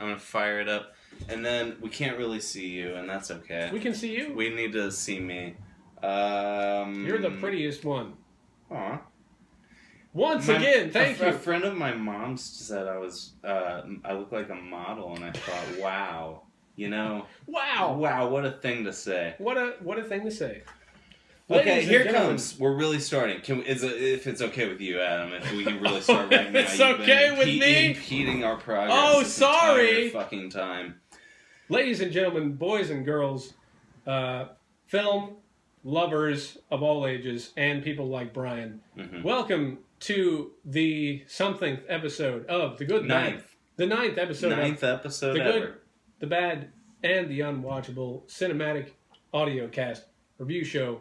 gonna fire it up, and then we can't really see you, and that's okay. We can see you. We need to see me. You're the prettiest one. Aw. Once again, thank you. A friend of my mom's said I was. I look like a model, and I thought, wow, wow, what a thing to say. What a thing to say. Okay, here it comes. We're really starting. If it's okay with you, Adam, if we can really start right now. It's okay with me. Impeding our progress. Oh, sorry. Fucking time. Ladies and gentlemen, boys and girls, film lovers of all ages, and people like Brian, welcome to the somethingth episode of The Good Ninth. The ninth episode. Ninth episode The ever. Good, the Bad, and the Unwatchable Cinematic Audio Cast Review Show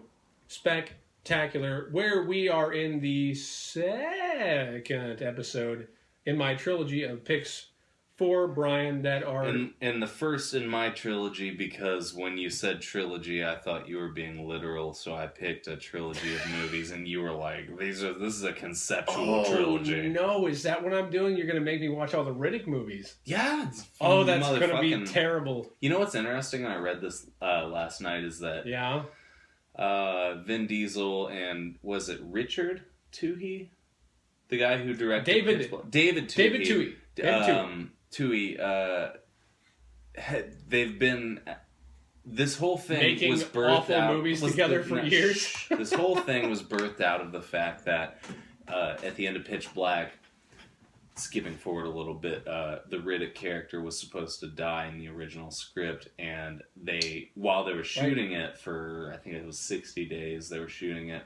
Spectacular, where we are in the second episode in my trilogy of picks for Brian that are... And the first in my trilogy, because when you said trilogy, I thought you were being literal, so I picked a trilogy of movies, and you were like, this is a conceptual trilogy. No, is that what I'm doing? You're going to make me watch all the Riddick movies? Yeah. That's going to be terrible. You know what's interesting? I read this last night, is that... Yeah? Vin Diesel and, was it Richard Toohey? The guy who directed... David Toohey. Toohey, they've been... This whole thing was birthed out... Making awful movies together for years. This whole thing was birthed out of the fact that at the end of Pitch Black, skipping forward a little bit, the Riddick character was supposed to die in the original script, and while they were shooting it for, I think it was 60 days, they were shooting it,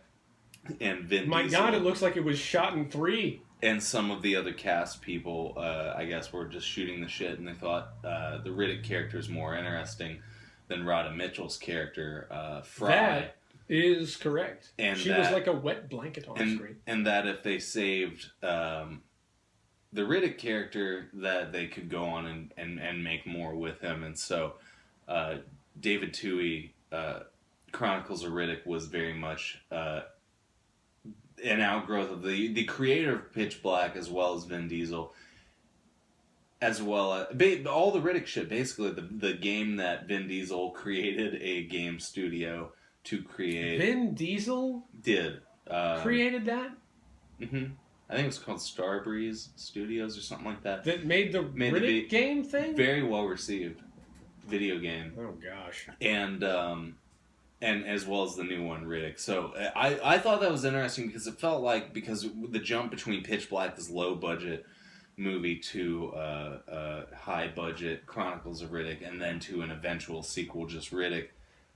and Vin Diesel... My God, it looks like it was shot in 3. And some of the other cast people, I guess, were just shooting the shit, and they thought the Riddick character is more interesting than Rhoda Mitchell's character, Fry. That is correct. And she was like a wet blanket on screen. And that if they saved the Riddick character, that they could go on and make more with him. And so David Toohey, Chronicles of Riddick, was very much... an outgrowth of the creator of Pitch Black, as well as Vin Diesel, as well as all the Riddick shit. Basically, the game that Vin Diesel created a game studio to create. Vin Diesel did created that. Mm-hmm. I think it was called Starbreeze Studios or something like that. That made the Riddick game thing. Very well received video game. Oh gosh. And as well as the new one, Riddick. So I thought that was interesting because it felt like, because the jump between Pitch Black, this low-budget movie, to high-budget Chronicles of Riddick, and then to an eventual sequel, just Riddick,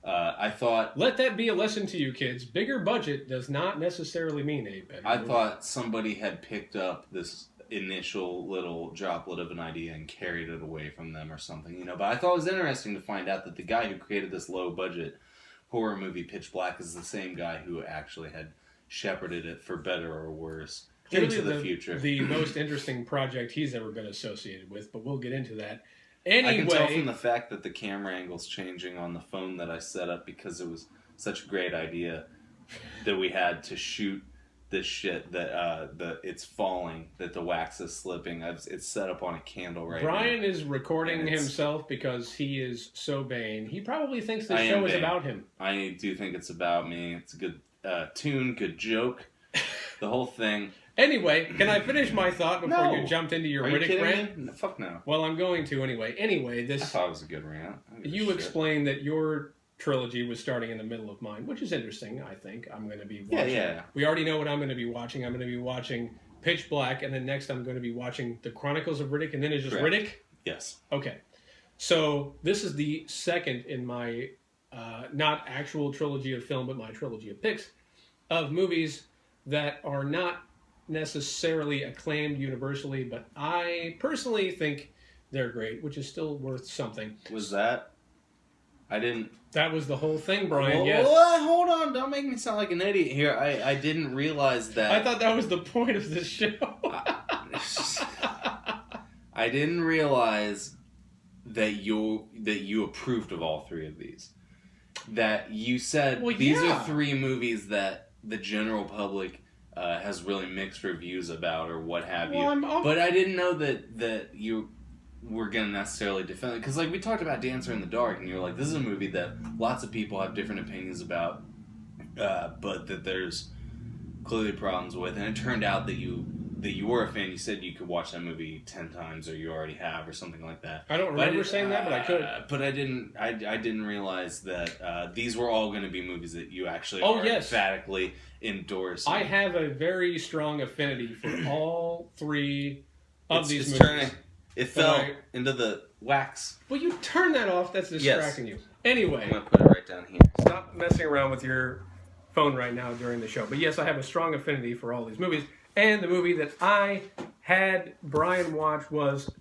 I thought... Let that be a lesson to you, kids. Bigger budget does not necessarily mean a better movie. Thought somebody had picked up this initial little droplet of an idea and carried it away from them or something, But I thought it was interesting to find out that the guy who created this low-budget horror movie Pitch Black is the same guy who actually had shepherded it, for better or worse, into the future. The most interesting project he's ever been associated with, but we'll get into that. Anyway, I can tell from the fact that the camera angle's changing on the phone that I set up, because it was such a great idea that we had to shoot this shit, that it's falling, that the wax is slipping. It's set up on a candle right now. Brian is recording himself because he is so vain. He probably thinks the show is about him. I do think it's about me. It's a good tune, good joke, the whole thing. Anyway, can I finish my thought before you jumped into your Riddick rant? Me? Fuck no. Well, I'm going to anyway. Anyway, I thought it was a good rant. You explained that your trilogy was starting in the middle of mine, which is interesting, I think. I'm going to be watching. Yeah. We already know what I'm going to be watching. I'm going to be watching Pitch Black, and then next I'm going to be watching The Chronicles of Riddick, and then it's just Riddick? Yes. Okay. So this is the second in my, not actual trilogy of film, but my trilogy of picks of movies that are not necessarily acclaimed universally, but I personally think they're great, which is still worth something. Was that... I didn't... That was the whole thing, Brian, yes. Hold on, don't make me sound like an idiot here. I didn't realize that... I thought that was the point of this show. I didn't realize that you approved of all three of these. That you said, these are three movies that the general public has really mixed reviews about, or what have you. But I didn't know that we're gonna necessarily defend it, because like we talked about Dancer in the Dark, and you're like, this is a movie that lots of people have different opinions about, but that there's clearly problems with, and it turned out that you were a fan. You said you could watch that movie 10 times, or you already have, or something like that. I don't remember saying that, but I could. But I didn't realize that these were all going to be movies that you actually emphatically endorse. I have a very strong affinity for all three of these movies. Turning. It fell into the wax. Well, you turn that off. That's distracting you. Anyway, I'm going to put it right down here. Stop messing around with your phone right now during the show. But yes, I have a strong affinity for all these movies. And the movie that I had Brian watch was